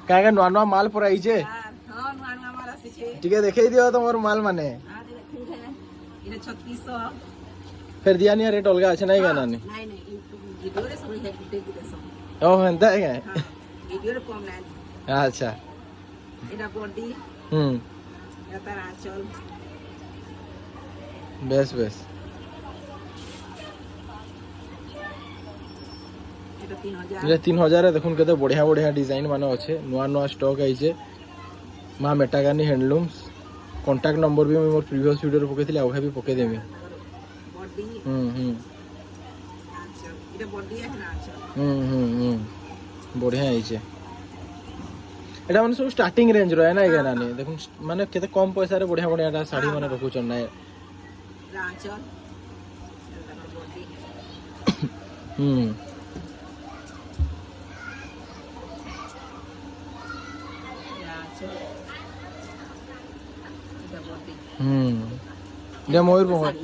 କାହିଁକି ନୂଆ ନୂଆ ମାଲ ପୁରା ହେଇଛେ ହଁ ନୂଆ ନୂଆ ମାଲ ଆସିଛେ ଟିକେ ଦେଖେଇ ଦିଅ ତମର ମାଲ ମାନେ ଏଇଟା 3600 ଫେର ଦିଆ ନିଆ ରେଟ୍ ଅଲଗା ଅଛି ନାଇଁ ନାନି ନାଇଁ ନାଇଁ ଭିଡିଓରେ ସବୁ ଦେଖ ଓ ହେନ୍ତା ଆଜ୍ଞା ହଁ ଭିଡିଓରେ କମ ନାଇଁ ଆଚ୍ଛା ଏଇଟା ବଡି এটা তার আঁচল বেশ বেশ এটা 3000 এটা 3000 দেখুন কেতে বঢ়িয়া বঢ়িয়া ডিজাইন মানে আছে নয়া নয়া স্টক আইছে মা মেটাগানি হ্যান্ডলুমস কন্টাক্ট নম্বর भी मोर प्रीवियस वीडियो रे पकेइथिले आउ भी पके देमी বডি আঁচল এটা বডি আছে না আঁচল বঢ়িয়া আইছে এটা মানে সব স্টার্টিং রেঞ্জ रो है ना एगा नानी देखुन माने केते कम पैसा रे बढिया बढिया साड़ी माने रखु चन ना আঁচল এটা বডি আঁচল এটা বডি এটা ময়ূরভঞ্জ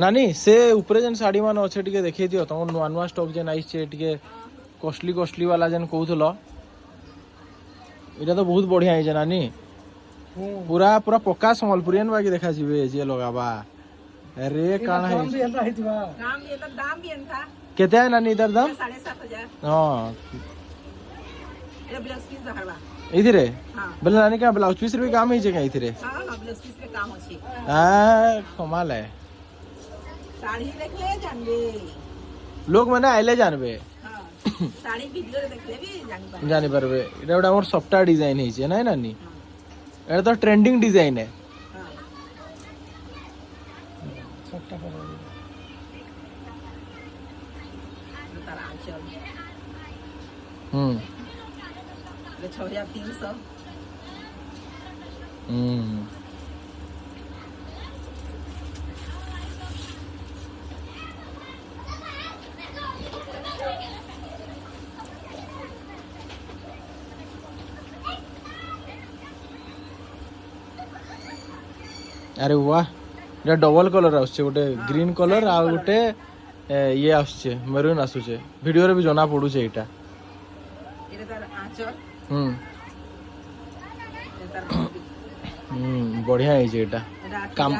नानी से ऊपर जन साड़ी मान अच्छे टिके देखै दियो तम नुआ नुआ स्टॉक जन आइछ टिके कॉस्टली वाला जन कहउथलो इटा तो बहुत बढ़िया है नानी पूरा पूरा पक्का संबलपुरियन बाकी देखा जीवे जे लगाबा अरे कान है दाम भी एता दाम भी एंथा केते है नानी इधर दाम 7500 हां ये ब्लाउज पीस दहरवा इधरे हां बोले नानी का ब्लाउज पीस भी काम है जे का इधरे हां हां ब्लाउज पीस पे काम अछि कमाल है साड़ी देखले जानबे लोग माने आइले जानबे हां साड़ी वीडियो रे देखले भी जानि परबे एटा गोटा हमर सॉफ्टवेयर डिजाइन है छै नै नानी एटा तो ट्रेंडिंग डिजाइन है हां सॉफ्टवेयर तारा आंचल ये 6300 अरे वाह ये डबल कलर आछे गोटे ग्रीन कलर आ गोटे ये आछे मरून आछे वीडियो रे भी जना पडु छे एटा एटा तार आंचल एटा तार बढ़िया है जे एटा एटा काम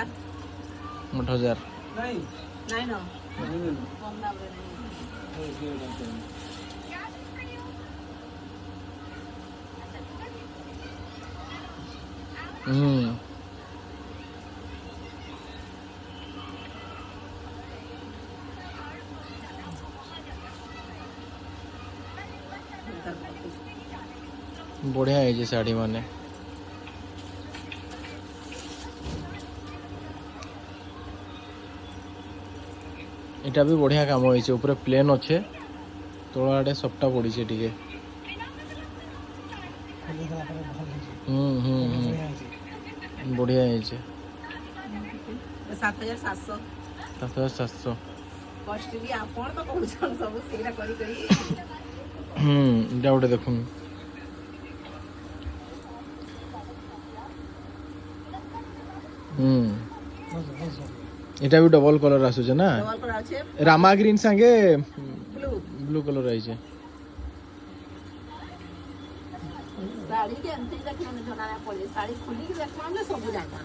8000 नहीं नहीं ना कम दाम रे नहीं बढ़िया है जे साड़ी माने एटा भी बढ़िया काम होई छे ऊपर प्लेन अच्छे तोड़ा आडे सबटा पड़ी छे टिके बढ़िया है छे 7700 7700 कॉस्ट भी आपण तो कहू छन सब सेरा करी करी एटा गोटे देखुन এটা भी डबल कलर आसु छे ना डबल कलर আছে रामा ग्रीन संगे ब्लू ब्लू कलर आई छे साड़ी के अंतिम देखने में जना ना पड़े साड़ी खुली के देखना में सब जाता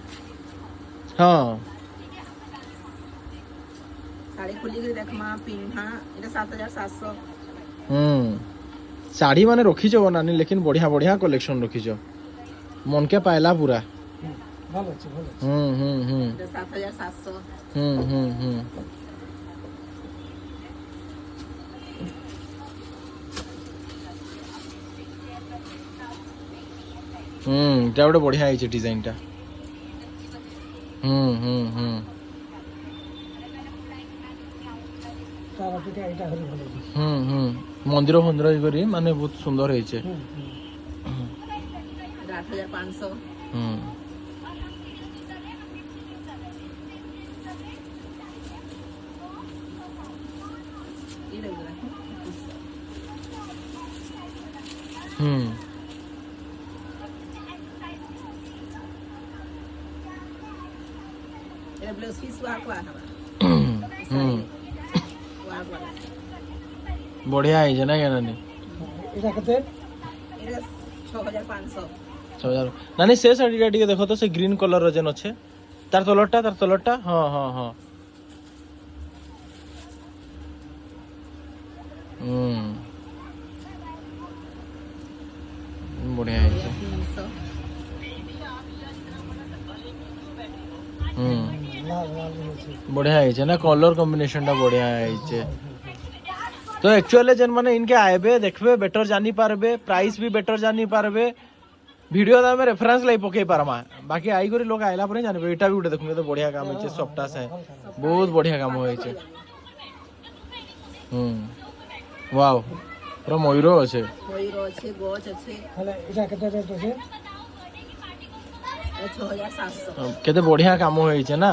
हां साड़ी खुली के देखमा पिन्हा एटा 7700 साड़ी माने रखी छो नानी लेकिन बढ़िया बढ़िया कलेक्शन रखी छो मन के पायला पूरा ভালো আছে এটা 7700 এটা ওটা बढ़िया है डिजाइन टा मंदिर फंदिर करी माने बहुत सुंदर है 8500 ये लग रहा है ये ब्लाउज पीस वाला है बढ़िया है जना क्या नानी এটা কত এটা 6500 6000 ନାନୀ ସେ ଶାଢ଼ୀଟା ଟିକେ ଦେଖ ତ ସେ ଗ୍ରୀନ କଲର ଯେନ୍ ଅଛେ ତାର ତଲରଟା ହଁ ହଁ ହଁ ବଢିଆ ହେଇছে 300 बढ़िया है ना कलर कॉम्बिनेशन टा बढ़िया है तो एक्चुअली जेन माने इनके आएबे देखबे बेटर जानी पारबे प्राइस भी बेटर जानी पारबे वीडियो दा में रेफरेंस लाई पके पारमा बाकी आई करी लोग आइला पर जानबे एटा भी उठे देखुने तो बढ़िया काम है सफ्टा से बहुत बढ़िया काम होय छे वाओ पूरा मयूरो আছে गोच আছে হলে এটা কত রেট আছে 6700 केते बढ़िया काम होय छे ना